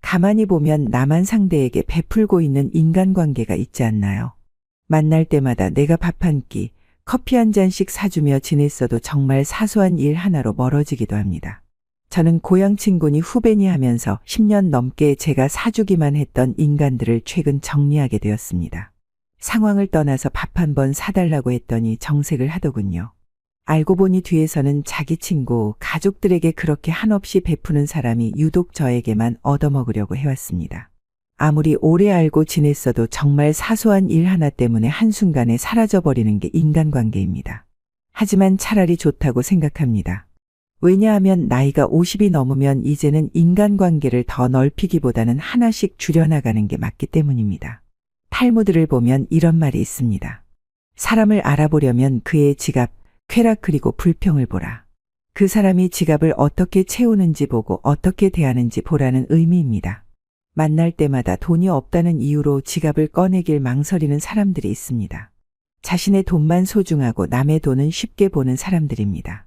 가만히 보면 나만 상대에게 베풀고 있는 인간관계가 있지 않나요? 만날 때마다 내가 밥 한 끼, 커피 한 잔씩 사주며 지냈어도 정말 사소한 일 하나로 멀어지기도 합니다. 저는 고향 친구니 후배니 하면서 10년 넘게 제가 사주기만 했던 인간들을 최근 정리하게 되었습니다. 상황을 떠나서 밥 한 번 사달라고 했더니 정색을 하더군요. 알고 보니 뒤에서는 자기 친구, 가족들에게 그렇게 한없이 베푸는 사람이 유독 저에게만 얻어먹으려고 해왔습니다. 아무리 오래 알고 지냈어도 정말 사소한 일 하나 때문에 한순간에 사라져버리는 게 인간관계입니다. 하지만 차라리 좋다고 생각합니다. 왜냐하면 나이가 50이 넘으면 이제는 인간관계를 더 넓히기보다는 하나씩 줄여나가는 게 맞기 때문입니다. 탈무드를 보면 이런 말이 있습니다. 사람을 알아보려면 그의 지갑, 쾌락 그리고 불평을 보라. 그 사람이 지갑을 어떻게 채우는지 보고 어떻게 대하는지 보라는 의미입니다. 만날 때마다 돈이 없다는 이유로 지갑을 꺼내길 망설이는 사람들이 있습니다. 자신의 돈만 소중하고 남의 돈은 쉽게 보는 사람들입니다.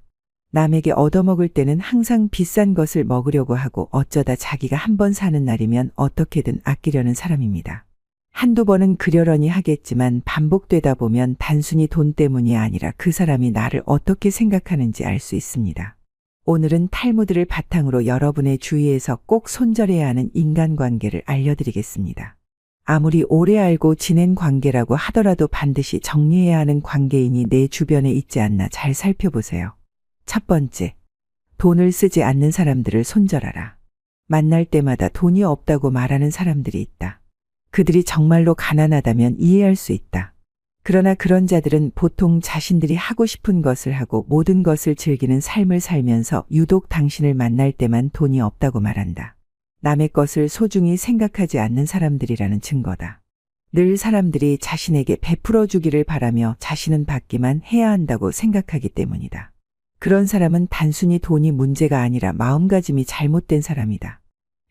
남에게 얻어먹을 때는 항상 비싼 것을 먹으려고 하고 어쩌다 자기가 한 번 사는 날이면 어떻게든 아끼려는 사람입니다. 한두 번은 그러려니 하겠지만 반복되다 보면 단순히 돈 때문이 아니라 그 사람이 나를 어떻게 생각하는지 알 수 있습니다. 오늘은 탈무드를 바탕으로 여러분의 주위에서 꼭 손절해야 하는 인간관계를 알려드리겠습니다. 아무리 오래 알고 지낸 관계라고 하더라도 반드시 정리해야 하는 관계인이 내 주변에 있지 않나 잘 살펴보세요. 첫 번째, 돈을 쓰지 않는 사람들을 손절하라. 만날 때마다 돈이 없다고 말하는 사람들이 있다. 그들이 정말로 가난하다면 이해할 수 있다. 그러나 그런 자들은 보통 자신들이 하고 싶은 것을 하고 모든 것을 즐기는 삶을 살면서 유독 당신을 만날 때만 돈이 없다고 말한다. 남의 것을 소중히 생각하지 않는 사람들이라는 증거다. 늘 사람들이 자신에게 베풀어 주기를 바라며 자신은 받기만 해야 한다고 생각하기 때문이다. 그런 사람은 단순히 돈이 문제가 아니라 마음가짐이 잘못된 사람이다.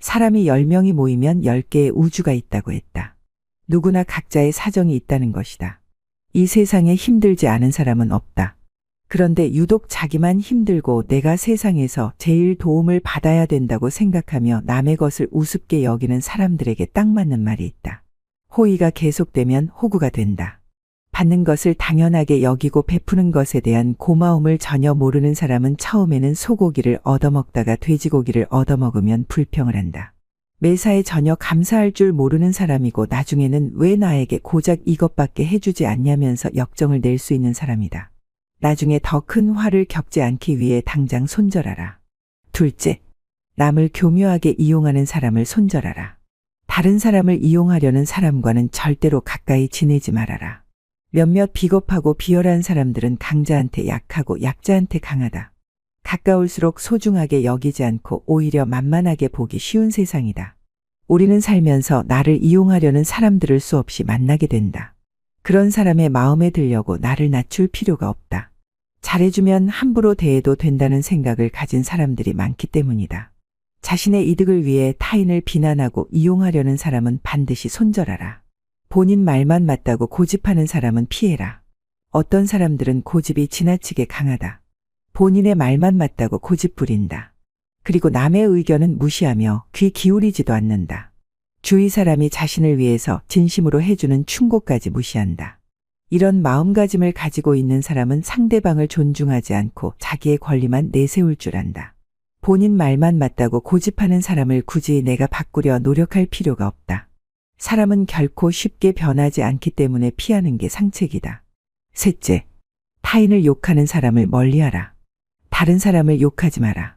사람이 10명이 모이면 10개의 우주가 있다고 했다. 누구나 각자의 사정이 있다는 것이다. 이 세상에 힘들지 않은 사람은 없다. 그런데 유독 자기만 힘들고 내가 세상에서 제일 도움을 받아야 된다고 생각하며 남의 것을 우습게 여기는 사람들에게 딱 맞는 말이 있다. 호의가 계속되면 호구가 된다. 받는 것을 당연하게 여기고 베푸는 것에 대한 고마움을 전혀 모르는 사람은 처음에는 소고기를 얻어먹다가 돼지고기를 얻어먹으면 불평을 한다. 매사에 전혀 감사할 줄 모르는 사람이고 나중에는 왜 나에게 고작 이것밖에 해주지 않냐면서 역정을 낼 수 있는 사람이다. 나중에 더 큰 화를 겪지 않기 위해 당장 손절하라. 둘째, 남을 교묘하게 이용하는 사람을 손절하라. 다른 사람을 이용하려는 사람과는 절대로 가까이 지내지 말아라. 몇몇 비겁하고 비열한 사람들은 강자한테 약하고 약자한테 강하다. 가까울수록 소중하게 여기지 않고 오히려 만만하게 보기 쉬운 세상이다. 우리는 살면서 나를 이용하려는 사람들을 수없이 만나게 된다. 그런 사람의 마음에 들려고 나를 낮출 필요가 없다. 잘해주면 함부로 대해도 된다는 생각을 가진 사람들이 많기 때문이다. 자신의 이득을 위해 타인을 비난하고 이용하려는 사람은 반드시 손절하라. 본인 말만 맞다고 고집하는 사람은 피해라. 어떤 사람들은 고집이 지나치게 강하다. 본인의 말만 맞다고 고집 부린다. 그리고 남의 의견은 무시하며 귀 기울이지도 않는다. 주위 사람이 자신을 위해서 진심으로 해주는 충고까지 무시한다. 이런 마음가짐을 가지고 있는 사람은 상대방을 존중하지 않고 자기의 권리만 내세울 줄 안다. 본인 말만 맞다고 고집하는 사람을 굳이 내가 바꾸려 노력할 필요가 없다. 사람은 결코 쉽게 변하지 않기 때문에 피하는 게 상책이다. 셋째, 타인을 욕하는 사람을 멀리하라. 다른 사람을 욕하지 마라.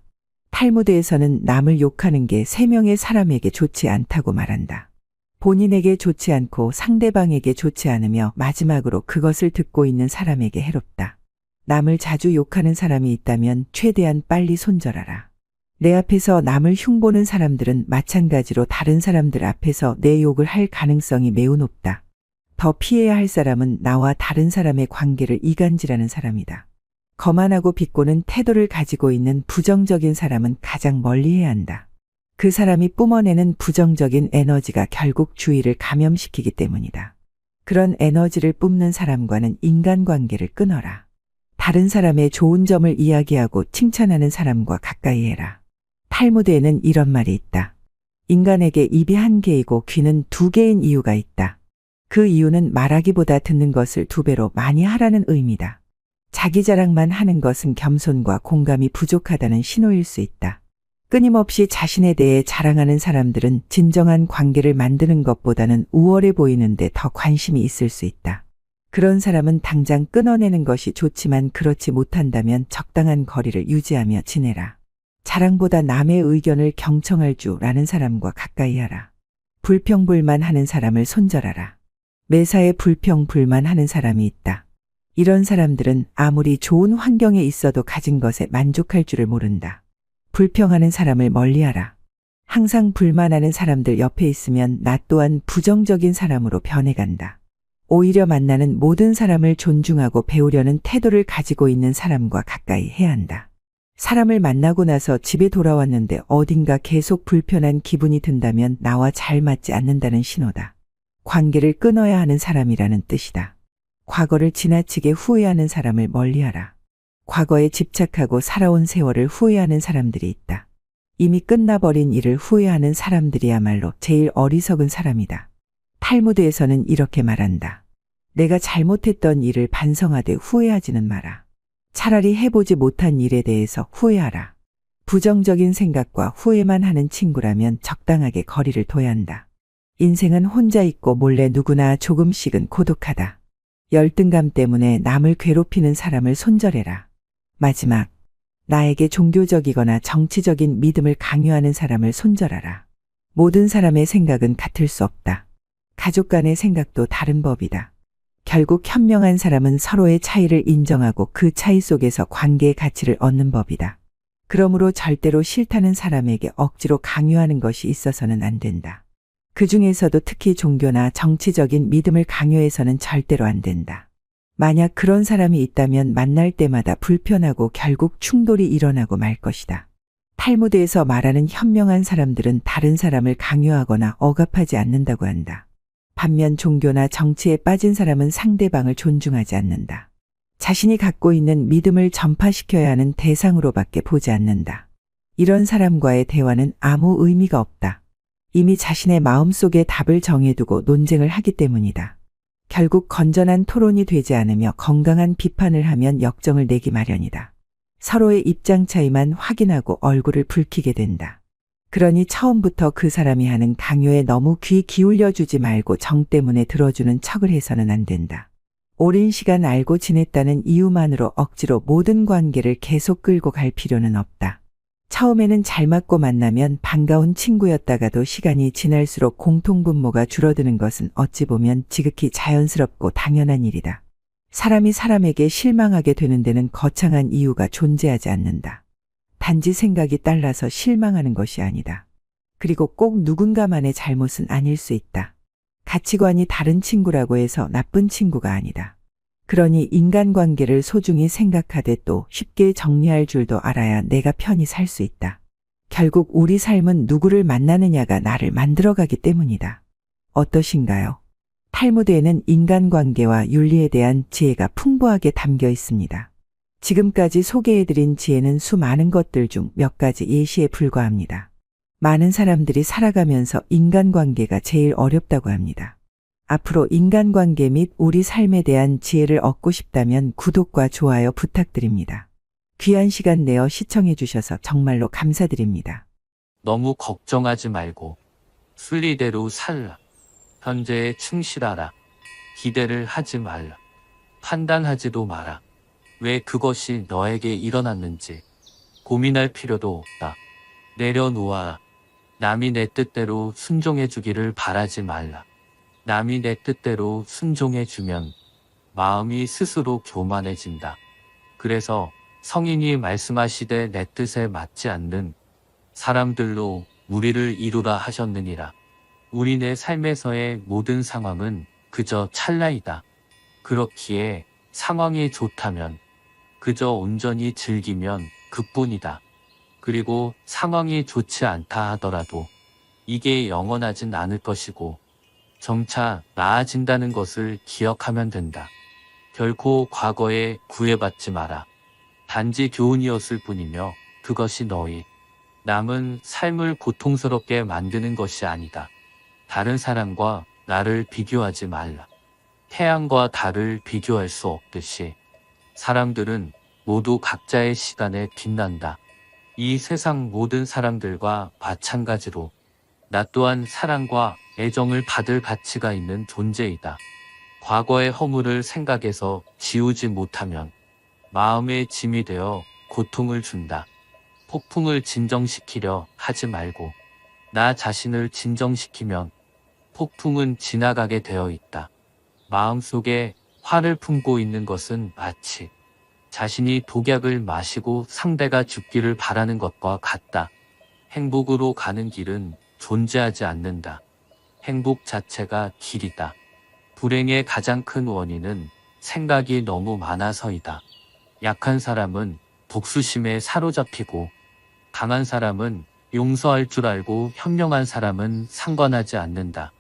탈무드에서는 남을 욕하는 게 3명의 사람에게 좋지 않다고 말한다. 본인에게 좋지 않고 상대방에게 좋지 않으며 마지막으로 그것을 듣고 있는 사람에게 해롭다. 남을 자주 욕하는 사람이 있다면 최대한 빨리 손절하라. 내 앞에서 남을 흉보는 사람들은 마찬가지로 다른 사람들 앞에서 내 욕을 할 가능성이 매우 높다. 더 피해야 할 사람은 나와 다른 사람의 관계를 이간질하는 사람이다. 거만하고 비꼬는 태도를 가지고 있는 부정적인 사람은 가장 멀리해야 한다. 그 사람이 뿜어내는 부정적인 에너지가 결국 주위를 감염시키기 때문이다. 그런 에너지를 뿜는 사람과는 인간관계를 끊어라. 다른 사람의 좋은 점을 이야기하고 칭찬하는 사람과 가까이 해라. 탈무드에는 이런 말이 있다. 인간에게 입이 한 개이고 귀는 두 개인 이유가 있다. 그 이유는 말하기보다 듣는 것을 두 배로 많이 하라는 의미다. 자기 자랑만 하는 것은 겸손과 공감이 부족하다는 신호일 수 있다. 끊임없이 자신에 대해 자랑하는 사람들은 진정한 관계를 만드는 것보다는 우월해 보이는데 더 관심이 있을 수 있다. 그런 사람은 당장 끊어내는 것이 좋지만 그렇지 못한다면 적당한 거리를 유지하며 지내라. 자랑보다 남의 의견을 경청할 줄 아는 사람과 가까이 하라. 불평불만하는 사람을 손절하라. 매사에 불평불만하는 사람이 있다. 이런 사람들은 아무리 좋은 환경에 있어도 가진 것에 만족할 줄을 모른다. 불평하는 사람을 멀리하라. 항상 불만하는 사람들 옆에 있으면 나 또한 부정적인 사람으로 변해간다. 오히려 만나는 모든 사람을 존중하고 배우려는 태도를 가지고 있는 사람과 가까이 해야 한다. 사람을 만나고 나서 집에 돌아왔는데 어딘가 계속 불편한 기분이 든다면 나와 잘 맞지 않는다는 신호다. 관계를 끊어야 하는 사람이라는 뜻이다. 과거를 지나치게 후회하는 사람을 멀리하라. 과거에 집착하고 살아온 세월을 후회하는 사람들이 있다. 이미 끝나버린 일을 후회하는 사람들이야말로 제일 어리석은 사람이다. 탈무드에서는 이렇게 말한다. 내가 잘못했던 일을 반성하되 후회하지는 마라. 차라리 해보지 못한 일에 대해서 후회하라. 부정적인 생각과 후회만 하는 친구라면 적당하게 거리를 둬야 한다. 인생은 혼자 있고 몰래 누구나 조금씩은 고독하다. 열등감 때문에 남을 괴롭히는 사람을 손절해라. 마지막, 나에게 종교적이거나 정치적인 믿음을 강요하는 사람을 손절하라. 모든 사람의 생각은 같을 수 없다. 가족 간의 생각도 다른 법이다. 결국 현명한 사람은 서로의 차이를 인정하고 그 차이 속에서 관계의 가치를 얻는 법이다. 그러므로 절대로 싫다는 사람에게 억지로 강요하는 것이 있어서는 안 된다. 그 중에서도 특히 종교나 정치적인 믿음을 강요해서는 절대로 안 된다. 만약 그런 사람이 있다면 만날 때마다 불편하고 결국 충돌이 일어나고 말 것이다. 탈무드에서 말하는 현명한 사람들은 다른 사람을 강요하거나 억압하지 않는다고 한다. 반면 종교나 정치에 빠진 사람은 상대방을 존중하지 않는다. 자신이 갖고 있는 믿음을 전파시켜야 하는 대상으로밖에 보지 않는다. 이런 사람과의 대화는 아무 의미가 없다. 이미 자신의 마음속에 답을 정해두고 논쟁을 하기 때문이다. 결국 건전한 토론이 되지 않으며 건강한 비판을 하면 역정을 내기 마련이다. 서로의 입장 차이만 확인하고 얼굴을 붉히게 된다. 그러니 처음부터 그 사람이 하는 강요에 너무 귀 기울여 주지 말고 정 때문에 들어주는 척을 해서는 안 된다. 오랜 시간 알고 지냈다는 이유만으로 억지로 모든 관계를 계속 끌고 갈 필요는 없다. 처음에는 잘 맞고 만나면 반가운 친구였다가도 시간이 지날수록 공통분모가 줄어드는 것은 어찌 보면 지극히 자연스럽고 당연한 일이다. 사람이 사람에게 실망하게 되는 데는 거창한 이유가 존재하지 않는다. 단지 생각이 달라서 실망하는 것이 아니다. 그리고 꼭 누군가만의 잘못은 아닐 수 있다. 가치관이 다른 친구라고 해서 나쁜 친구가 아니다. 그러니 인간관계를 소중히 생각하되 또 쉽게 정리할 줄도 알아야 내가 편히 살 수 있다. 결국 우리 삶은 누구를 만나느냐가 나를 만들어가기 때문이다. 어떠신가요? 탈무드에는 인간관계와 윤리에 대한 지혜가 풍부하게 담겨 있습니다. 지금까지 소개해드린 지혜는 수많은 것들 중 몇 가지 예시에 불과합니다. 많은 사람들이 살아가면서 인간관계가 제일 어렵다고 합니다. 앞으로 인간관계 및 우리 삶에 대한 지혜를 얻고 싶다면 구독과 좋아요 부탁드립니다. 귀한 시간 내어 시청해 주셔서 정말로 감사드립니다. 너무 걱정하지 말고 순리대로 살라. 현재에 충실하라. 기대를 하지 말라. 판단하지도 마라. 왜 그것이 너에게 일어났는지 고민할 필요도 없다. 내려놓아. 남이 내 뜻대로 순종해 주기를 바라지 말라. 남이 내 뜻대로 순종해 주면 마음이 스스로 교만해진다. 그래서 성인이 말씀하시되 내 뜻에 맞지 않는 사람들로 무리를 이루라 하셨느니라. 우리네 삶에서의 모든 상황은 그저 찰나이다. 그렇기에 상황이 좋다면 그저 온전히 즐기면 그뿐이다. 그리고 상황이 좋지 않다 하더라도 이게 영원하진 않을 것이고 점차 나아진다는 것을 기억하면 된다. 결코 과거에 구애받지 마라. 단지 교훈이었을 뿐이며 그것이 너희 남은 삶을 고통스럽게 만드는 것이 아니다. 다른 사람과 나를 비교하지 말라. 태양과 달을 비교할 수 없듯이 사람들은 모두 각자의 시간에 빛난다. 이 세상 모든 사람들과 마찬가지로 나 또한 사랑과 애정을 받을 가치가 있는 존재이다. 과거의 허물을 생각해서 지우지 못하면 마음의 짐이 되어 고통을 준다. 폭풍을 진정시키려 하지 말고 나 자신을 진정시키면 폭풍은 지나가게 되어 있다. 마음속에 화를 품고 있는 것은 마치 자신이 독약을 마시고 상대가 죽기를 바라는 것과 같다. 행복으로 가는 길은 존재하지 않는다. 행복 자체가 길이다. 불행의 가장 큰 원인은 생각이 너무 많아서이다. 약한 사람은 복수심에 사로잡히고 강한 사람은 용서할 줄 알고 현명한 사람은 상관하지 않는다.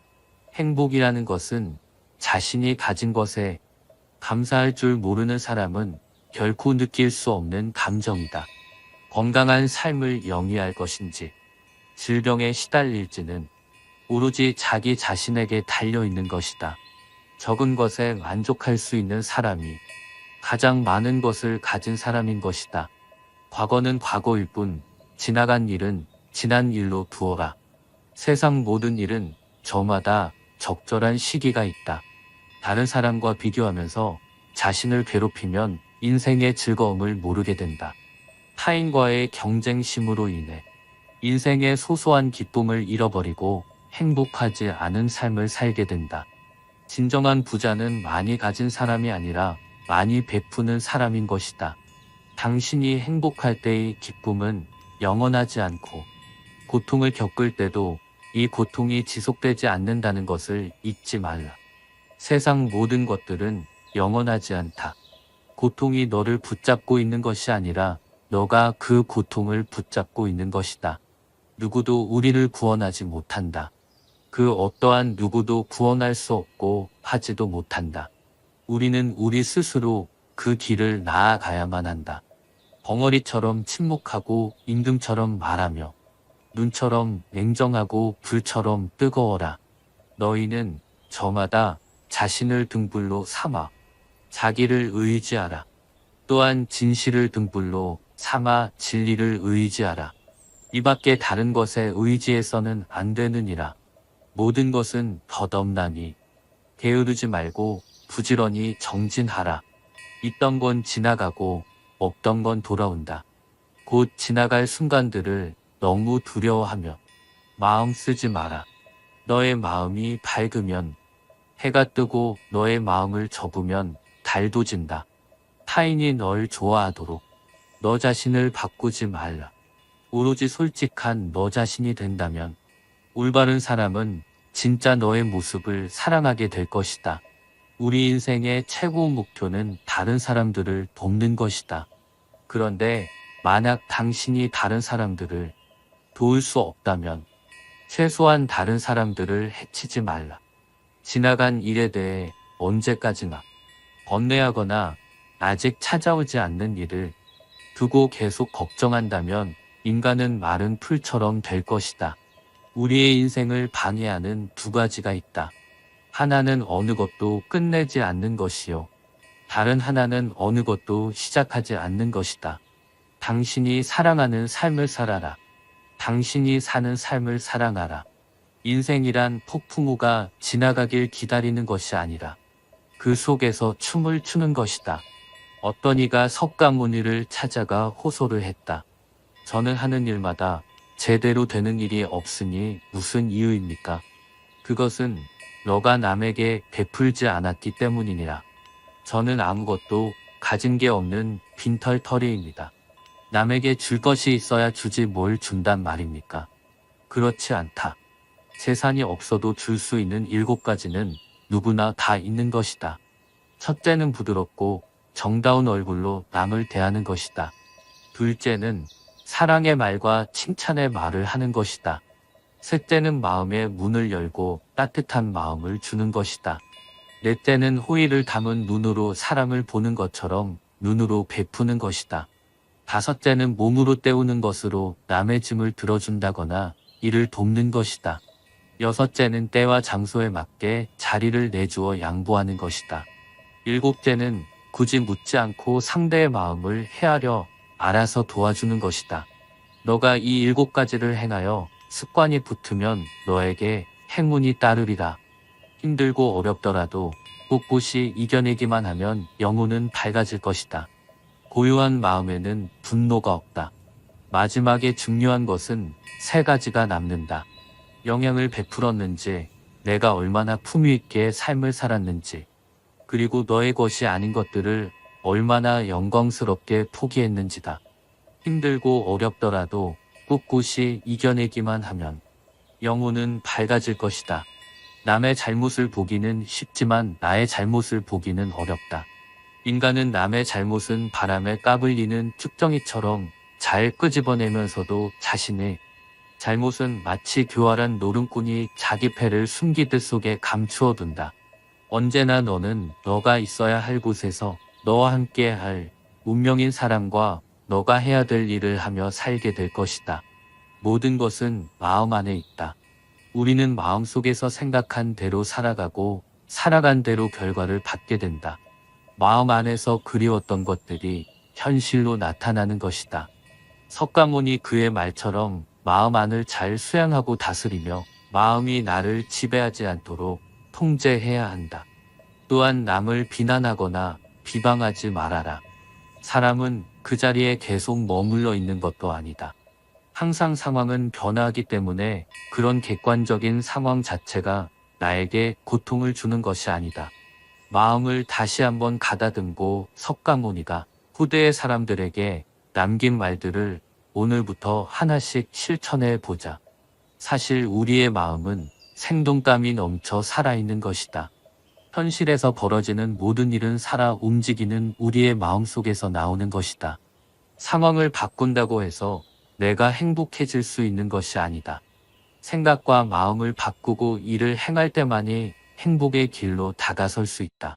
행복이라는 것은 자신이 가진 것에 감사할 줄 모르는 사람은 결코 느낄 수 없는 감정이다. 건강한 삶을 영위할 것인지 질병에 시달릴지는 오로지 자기 자신에게 달려있는 것이다. 적은 것에 만족할 수 있는 사람이 가장 많은 것을 가진 사람인 것이다. 과거는 과거일 뿐 지나간 일은 지난 일로 두어라. 세상 모든 일은 저마다 적절한 시기가 있다. 다른 사람과 비교하면서 자신을 괴롭히면 인생의 즐거움을 모르게 된다. 타인과의 경쟁심으로 인해 인생의 소소한 기쁨을 잃어버리고 행복하지 않은 삶을 살게 된다. 진정한 부자는 많이 가진 사람이 아니라 많이 베푸는 사람인 것이다. 당신이 행복할 때의 기쁨은 영원하지 않고 고통을 겪을 때도 이 고통이 지속되지 않는다는 것을 잊지 말라. 세상 모든 것들은 영원하지 않다. 고통이 너를 붙잡고 있는 것이 아니라 너가 그 고통을 붙잡고 있는 것이다. 누구도 우리를 구원하지 못한다. 그 어떠한 누구도 구원할 수 없고 하지도 못한다. 우리는 우리 스스로 그 길을 나아가야만 한다. 벙어리처럼 침묵하고 임금처럼 말하며 눈처럼 냉정하고 불처럼 뜨거워라. 너희는 저마다 자신을 등불로 삼아 자기를 의지하라. 또한 진실을 등불로 삼아 진리를 의지하라. 이 밖에 다른 것에 의지해서는 안 되느니라. 모든 것은 덧없나니 게으르지 말고 부지런히 정진하라. 있던 건 지나가고 없던 건 돌아온다. 곧 지나갈 순간들을 너무 두려워하며 마음 쓰지 마라. 너의 마음이 밝으면 해가 뜨고 너의 마음을 접으면 달도 진다. 타인이 널 좋아하도록 너 자신을 바꾸지 말라. 오로지 솔직한 너 자신이 된다면 올바른 사람은 진짜 너의 모습을 사랑하게 될 것이다. 우리 인생의 최고 목표는 다른 사람들을 돕는 것이다. 그런데 만약 당신이 다른 사람들을 도울 수 없다면 최소한 다른 사람들을 해치지 말라. 지나간 일에 대해 언제까지나 번뇌하거나 아직 찾아오지 않는 일을 두고 계속 걱정한다면 인간은 마른 풀처럼 될 것이다. 우리의 인생을 방해하는 두 가지가 있다. 하나는 어느 것도 끝내지 않는 것이요. 다른 하나는 어느 것도 시작하지 않는 것이다. 당신이 사랑하는 삶을 살아라. 당신이 사는 삶을 사랑하라. 인생이란 폭풍우가 지나가길 기다리는 것이 아니라 그 속에서 춤을 추는 것이다. 어떤 이가 석가모니를 찾아가 호소를 했다. 저는 하는 일마다 제대로 되는 일이 없으니 무슨 이유입니까? 그것은 너가 남에게 베풀지 않았기 때문이니라. 저는 아무것도 가진 게 없는 빈털터리입니다. 남에게 줄 것이 있어야 주지 뭘 준단 말입니까? 그렇지 않다. 재산이 없어도 줄 수 있는 7가지는 누구나 다 있는 것이다. 첫째는 부드럽고 정다운 얼굴로 남을 대하는 것이다. 둘째는 사랑의 말과 칭찬의 말을 하는 것이다. 셋째는 마음의 문을 열고 따뜻한 마음을 주는 것이다. 넷째는 호의를 담은 눈으로 사람을 보는 것처럼 눈으로 베푸는 것이다. 5째는 몸으로 때우는 것으로 남의 짐을 들어준다거나 일을 돕는 것이다. 6째는 때와 장소에 맞게 자리를 내주어 양보하는 것이다. 7째는 굳이 묻지 않고 상대의 마음을 헤아려 알아서 도와주는 것이다. 너가 이 7가지를 행하여 습관이 붙으면 너에게 행운이 따르리라. 힘들고 어렵더라도 꿋꿋이 이겨내기만 하면 영혼은 밝아질 것이다. 고요한 마음에는 분노가 없다. 마지막에 중요한 것은 3가지가 남는다. 영향을 베풀었는지, 내가 얼마나 품위 있게 삶을 살았는지, 그리고 너의 것이 아닌 것들을 얼마나 영광스럽게 포기했는지다. 힘들고 어렵더라도 꿋꿋이 이겨내기만 하면 영혼은 밝아질 것이다. 남의 잘못을 보기는 쉽지만 나의 잘못을 보기는 어렵다. 인간은 남의 잘못은 바람에 까불리는 쭉정이처럼 잘 끄집어내면서도 자신의 잘못은 마치 교활한 노름꾼이 자기 패를 숨기듯 속에 감추어 둔다. 언제나 너는 너가 있어야 할 곳에서 너와 함께 할 운명인 사람과 너가 해야 될 일을 하며 살게 될 것이다. 모든 것은 마음 안에 있다. 우리는 마음속에서 생각한 대로 살아가고 살아간 대로 결과를 받게 된다. 마음 안에서 그리웠던 것들이 현실로 나타나는 것이다. 석가모니 그의 말처럼 마음 안을 잘 수양하고 다스리며 마음이 나를 지배하지 않도록 통제해야 한다. 또한 남을 비난하거나 비방하지 말아라. 사람은 그 자리에 계속 머물러 있는 것도 아니다. 항상 상황은 변화하기 때문에 그런 객관적인 상황 자체가 나에게 고통을 주는 것이 아니다. 마음을 다시 한번 가다듬고 석가모니가 후대의 사람들에게 남긴 말들을 오늘부터 하나씩 실천해 보자. 사실 우리의 마음은 생동감이 넘쳐 살아있는 것이다. 현실에서 벌어지는 모든 일은 살아 움직이는 우리의 마음속에서 나오는 것이다. 상황을 바꾼다고 해서 내가 행복해질 수 있는 것이 아니다. 생각과 마음을 바꾸고 일을 행할 때만이 행복의 길로 다가설 수 있다.